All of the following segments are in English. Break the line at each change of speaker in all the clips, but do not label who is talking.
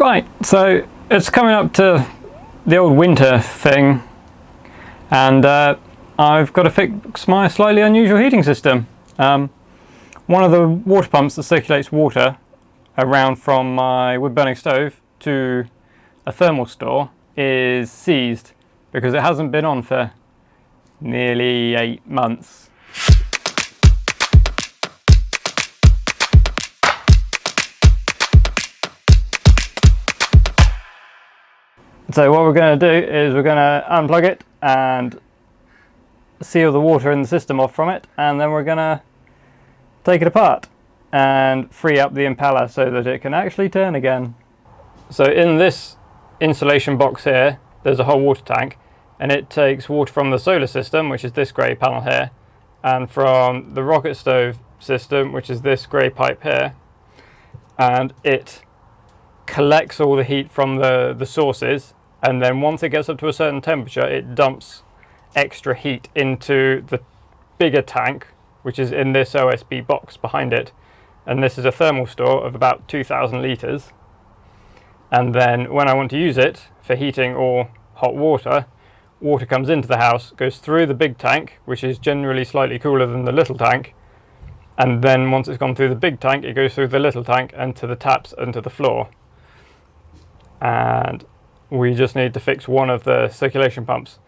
Right, so it's coming up to the old winter thing, and I've got to fix my slightly unusual heating system. One of the water pumps that circulates water around from my wood burning stove to a thermal store is seized because it hasn't been on for nearly 8 months. So what we're going to do is we're going to unplug it and seal the water in the system off from it, and then we're going to take it apart and free up the impeller so that it can actually turn again. So in this insulation box here, there's a whole water tank, and it takes water from the solar system, which is this grey panel here, and from the rocket stove system, which is this grey pipe here, and it collects all the heat from the sources, and then once it gets up to a certain temperature, it dumps extra heat into the bigger tank, which is in this OSB box behind it. And this is a thermal store of about 2,000 litres. And then when I want to use it for heating or hot water, water comes into the house, goes through the big tank, which is generally slightly cooler than the little tank, and then once it's gone through the big tank, it goes through the little tank and to the taps and to the floor. And we just need to fix one of the circulation pumps.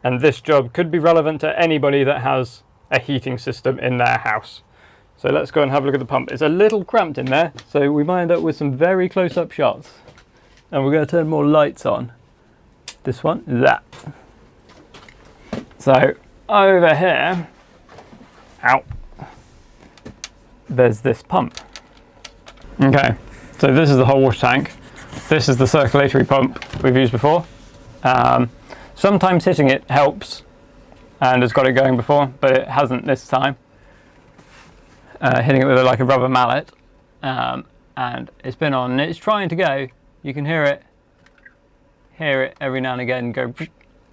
And this job could be relevant to anybody that has a heating system in their house. So let's go and have a look at the pump. It's a little cramped in there, so we might end up with some very close-up shots. And we're going to turn more lights on. This one, that. So over here, there's this pump. Okay, so this is the whole water tank. This is the circulatory pump we've used before. Sometimes hitting it helps and has got it going before, but it hasn't this time. Hitting it with like a rubber mallet, and it's been on and it's trying to go. You can hear it every now and again go,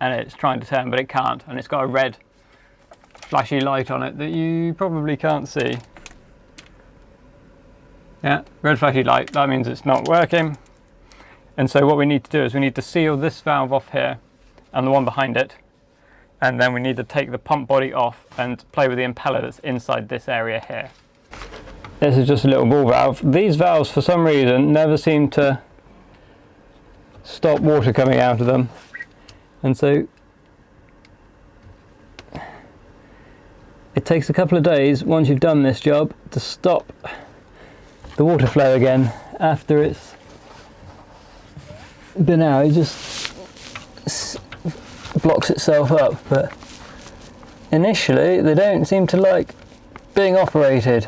and it's trying to turn, but it can't, and it's got a red flashy light on it that you probably can't see. Yeah, red flashy light, that means it's not working. And so what we need to do is we need to seal this valve off here and the one behind it, and then we need to take the pump body off and play with the impeller that's inside this area here. This is just a little ball valve. These valves for some reason never seem to stop water coming out of them, and so it takes a couple of days once you've done this job to stop the water flow again after it's been out. It just blocks itself up, but initially they don't seem to like being operated,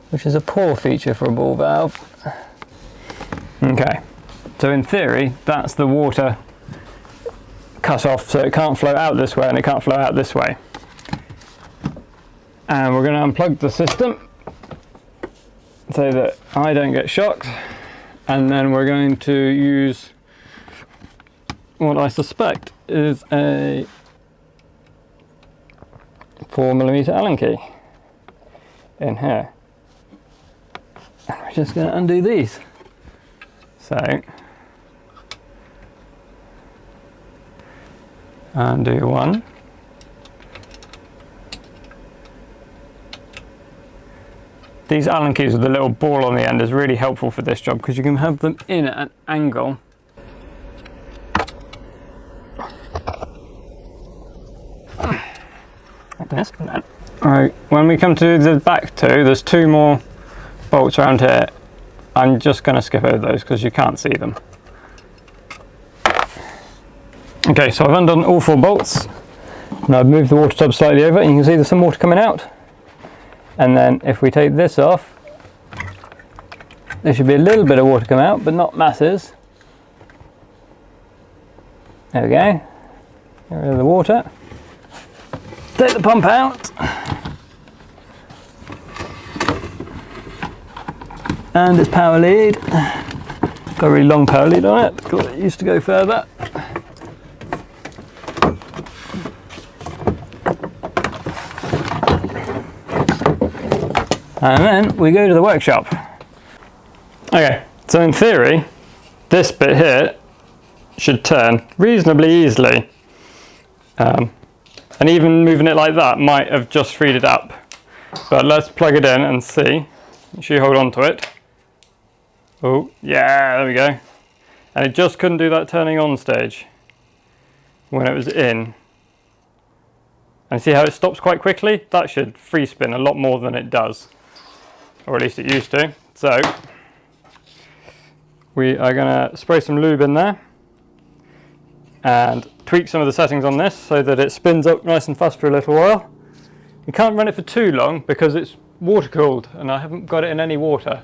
which is a poor feature for a ball valve. Okay, so in theory that's the water cut off, so it can't flow out this way and it can't flow out this way. And we're going to unplug the system so that I don't get shocked, and then we're going to use what I suspect is a 4mm Allen key in here. And we're just going to undo these. So, undo one. These Allen keys with the little ball on the end is really helpful for this job because you can have them in at an angle. Like this. Alright, when we come to the back two, there's 2 more bolts around here. I'm just going to skip over those because you can't see them. Okay, so I've undone all 4 bolts. Now I've moved the water tub slightly over and you can see there's some water coming out. And then if we take this off, there should be a little bit of water come out, but not masses. There we go. Get rid of the water. Take the pump out. And its power lead. Got a really long power lead on it because it used to go further. And then we go to the workshop. Okay, so in theory, this bit here should turn reasonably easily. And even moving it like that might have just freed it up. But let's plug it in and see. Make sure you hold on to it. Oh, yeah, there we go. And it just couldn't do that turning on stage when it was in. And see how it stops quite quickly? That should free spin a lot more than it does. Or at least it used to. So, we are going to spray some lube in there and tweak some of the settings on this so that it spins up nice and fast for a little while. You can't run it for too long because it's water cooled and I haven't got it in any water.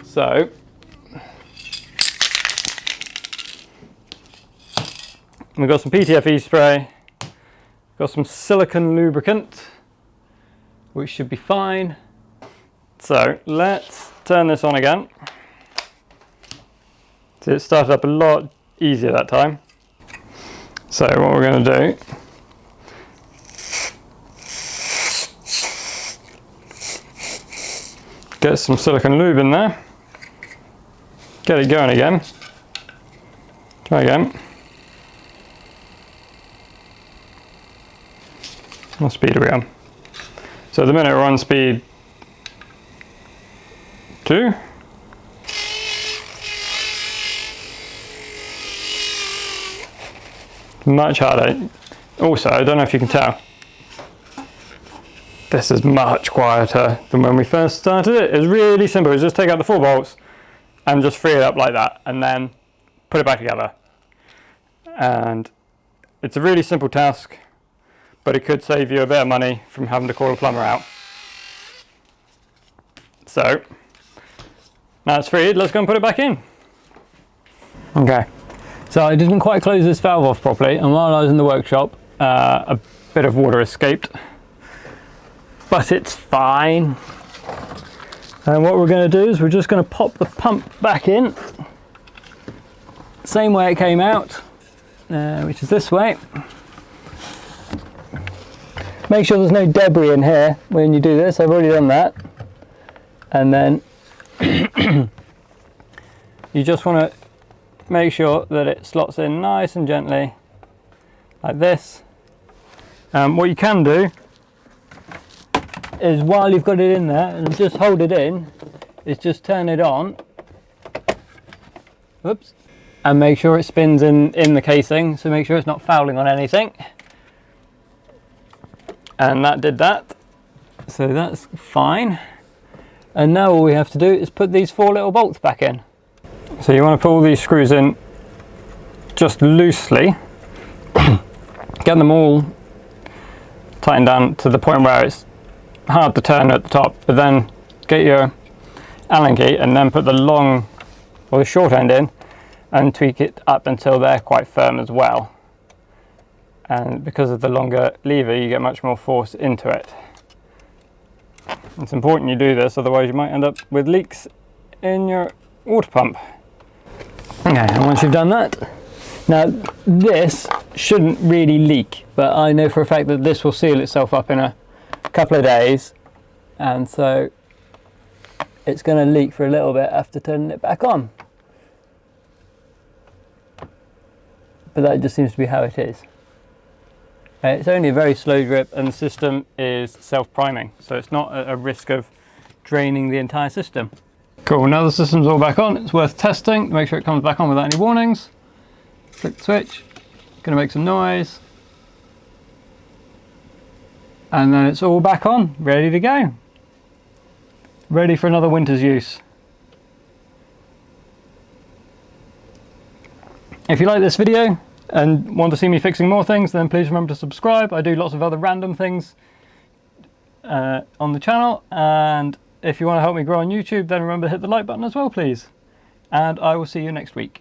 So, we've got some PTFE spray, got some silicone lubricant, which should be fine. So let's turn this on again. So it started up a lot easier that time. So what we're going to do, get some silicone lube in there, get it going again, try again. What speed are we on? So at the minute we're on speed 2. Much harder. Also, I don't know if you can tell, this is much quieter than when we first started it. It's really simple. It's just take out the 4 bolts and just free it up like that and then put it back together. And it's a really simple task, but it could save you a bit of money from having to call a plumber out. So, now it's freed, let's go and put it back in. Okay, so I didn't quite close this valve off properly, and while I was in the workshop, a bit of water escaped. But it's fine. And what we're going to do is we're just going to pop the pump back in. Same way it came out, which is this way. Make sure there's no debris in here when you do this. I've already done that. And then you just want to make sure that it slots in nice and gently like this. What you can do is, while you've got it in there, and just hold it in, is just turn it on. Whoops. And make sure it spins in the casing, so make sure it's not fouling on anything. And that did that. So that's fine. And now all we have to do is put these 4 little bolts back in. So you want to pull these screws in just loosely. Get them all tightened down to the point where it's hard to turn at the top, but then get your Allen key and then put the long or the short end in and tweak it up until they're quite firm as well. And because of the longer lever, you get much more force into it. It's important you do this, otherwise you might end up with leaks in your water pump. Okay, and once you've done that, now this shouldn't really leak, but I know for a fact that this will seal itself up in a couple of days, and so it's going to leak for a little bit after turning it back on. But that just seems to be how it is. It's only a very slow drip and the system is self-priming, so it's not a risk of draining the entire system. Cool, now the system's all back on, it's worth testing to make sure it comes back on without any warnings. Click the switch, gonna make some noise. And then it's all back on, ready to go. Ready for another winter's use. If you like this video and want to see me fixing more things, then please remember to subscribe. I do lots of other random things on the channel, and if you want to help me grow on YouTube, then remember to hit the like button as well, please. And I will see you next week.